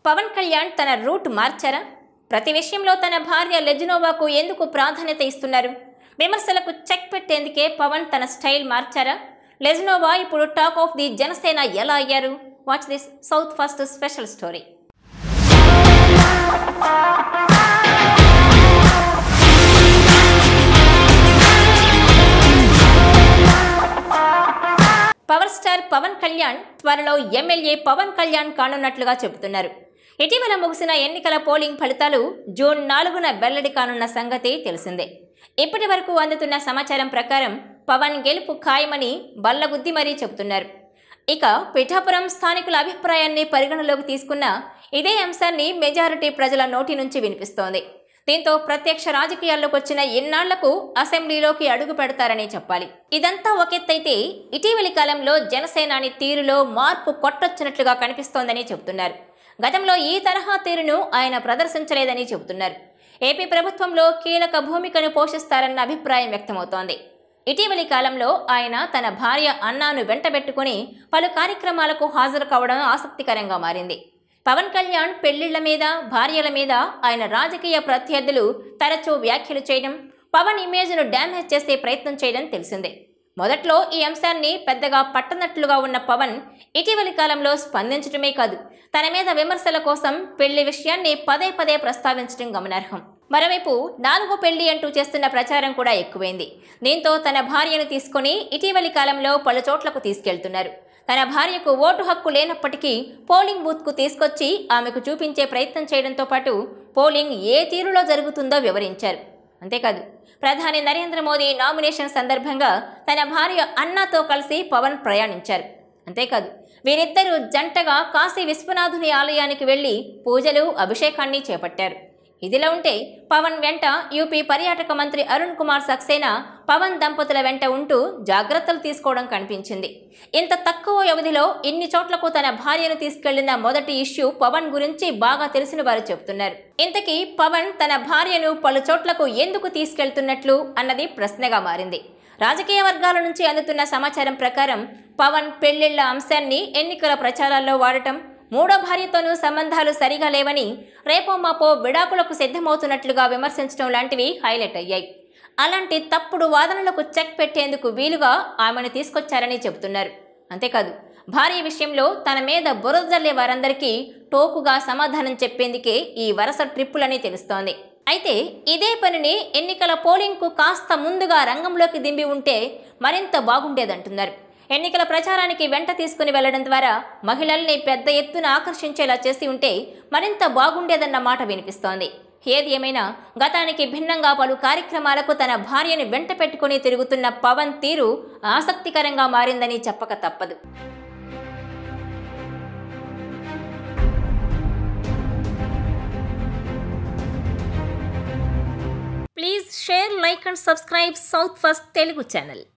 పవన్ కళ్యాణ్ తన రూట్ మార్చారా? ప్రతి విషయంలో తన భార్య లెజినోవాకు ఎందుకు ప్రాధాన్యత ఇస్తున్నారు? విమర్శలకు చెక్ పెట్టేందుకే పవన్ తన స్టైల్ మార్చారా? లెజినోవా ఇప్పుడు టాక్ ఆఫ్ ది జనసేన ఎలా అయ్యారు? Watch this South First special story. Power star Pawan Kalyan త్వరలో ఎమ్మెల్యే పవన్ కళ్యాణ్ కానున్నట్లుగా చెబుతున్నారు. ఇటీవల ముగిసిన ఎన్నికల పోలింగ్ ఫలితాలు జూన్ 4న వెల్లడి కానున్న సంగతి తెలిసిందే. ఇప్పటి వరకు అందుతున్న సమాచారం ప్రకారం పవన్ గెలుపు ఖాయమని బల్లగుద్ది మరీ చెబుతున్నారు. ఇక పిఠాపురం స్థానికుల అభిప్రాయాన్ని పరిగణలోకి తీసుకున్న ఇదే అంశాన్ని మెజారిటీ ప్రజల నోటి నుంచి వినిపిస్తోంది. దీంతో ప్రత్యక్ష రాజకీయాల్లోకి వచ్చిన ఇన్నాళ్లకు అసెంబ్లీలోకి అడుగు పెడతారని చెప్పాలి. ఇదంతా ఒకెత్తైతే ఇటీవలి కాలంలో జనసేనాని తీరులో మార్పు కొట్టొచ్చినట్లుగా కనిపిస్తోందని చెబుతున్నారు. గతంలో ఈ తరహా తీరును ఆయన ప్రదర్శించలేదని చెబుతున్నారు. ఏపీ ప్రభుత్వంలో కీలక భూమికను పోషిస్తారన్న అభిప్రాయం వ్యక్తమవుతోంది. ఇటీవలి కాలంలో ఆయన తన భార్య అన్నాను వెంటబెట్టుకుని పలు కార్యక్రమాలకు హాజరు కావడం ఆసక్తికరంగా మారింది. పవన్ కళ్యాణ్ పెళ్లిళ్ల మీద, భార్యల మీద ఆయన రాజకీయ ప్రత్యర్థులు తరచూ వ్యాఖ్యలు చేయడం, పవన్ ఇమేజ్ను డ్యామేజ్ చేసే ప్రయత్నం చేయడం తెలిసిందే. మొదట్లో ఈ అంశాన్ని పెద్దగా పట్టనట్లుగా ఉన్న పవన్ ఇటీవలి కాలంలో స్పందించడమే కాదు, తన మీద విమర్శల కోసం పెళ్లి విషయాన్ని పదే పదే ప్రస్తావించడం గమనార్హం. మరోవైపు 4వ పెళ్లి అంటూ చేస్తున్న ప్రచారం కూడా ఎక్కువైంది. దీంతో తన భార్యను తీసుకుని ఇటీవలి కాలంలో పలు చోట్లకు తీసుకెళ్తున్నారు. తన భార్యకు ఓటు హక్కు లేనప్పటికీ పోలింగ్ బూత్కు తీసుకొచ్చి ఆమెకు చూపించే ప్రయత్నం చేయడంతో పాటు పోలింగ్ ఏ తీరులో జరుగుతుందో వివరించారు. అంతేకాదు, ప్రధాని నరేంద్ర మోదీ నామినేషన్ సందర్భంగా తన భార్య అన్నాతో కలిసి పవన్ ప్రయాణించారు. అంతేకాదు, వీరిద్దరూ జంటగా కాశీ విశ్వనాథుని ఆలయానికి వెళ్లి పూజలు, అభిషేకాన్ని చేపట్టారు. ఇదిలా ఉంటే పవన్ వెంట యూపీ పర్యాటక మంత్రి అరుణ్ కుమార్ సక్సేనా పవన్ దంపతుల వెంట ఉంటూ జాగ్రత్తలు తీసుకోవడం కనిపించింది. ఇంత తక్కువ వ్యవధిలో ఇన్ని చోట్లకు తన భార్యను తీసుకెళ్లిన మొదటి ఇష్యూ పవన్ గురించి బాగా తెలిసిన వారు చెబుతున్నారు. ఇంతకీ పవన్ తన భార్యను పలు చోట్లకు ఎందుకు తీసుకెళ్తున్నట్లు అన్నది ప్రశ్నగా మారింది. రాజకీయ వర్గాల నుంచి అందుతున్న సమాచారం ప్రకారం పవన్ పెళ్లిళ్ల అంశాన్ని ఎన్నికల ప్రచారాల్లో వాడటం, మూడో భార్యతోనూ సంబంధాలు సరిగా లేవని రేపో మాపో విడాకులకు సిద్ధమవుతున్నట్లుగా విమర్శించడం లాంటివి హైలైట్ అయ్యాయి. అలాంటి తప్పుడు వాదనలకు చెక్ పెట్టేందుకు వీలుగా ఆమెను తీసుకొచ్చారని చెబుతున్నారు. అంతేకాదు, భార్య విషయంలో తన మీద బురద జల్లే వారందరికీ టోకుగా సమాధానం చెప్పేందుకే ఈ వరుస ట్రిప్పులని తెలుస్తోంది. అయితే ఇదే పనిని ఎన్నికల పోలింగ్కు కాస్త ముందుగా రంగంలోకి దింపి ఉంటే మరింత బాగుండేదంటున్నారు. ఎన్నికల ప్రచారానికి వెంట తీసుకుని వెళ్లడం ద్వారా మహిళల్ని పెద్ద ఎత్తున ఆకర్షించేలా చేసి ఉంటే మరింత బాగుండేదన్న మాట వినిపిస్తోంది. ఏది ఏమైనా గతానికి భిన్నంగా పలు కార్యక్రమాలకు తన భార్యను వెంట పెట్టుకుని తిరుగుతున్న పవన్ తీరు ఆసక్తికరంగా మారిందని చెప్పక తప్పదు. Please share, like and subscribe south first Telugu channel.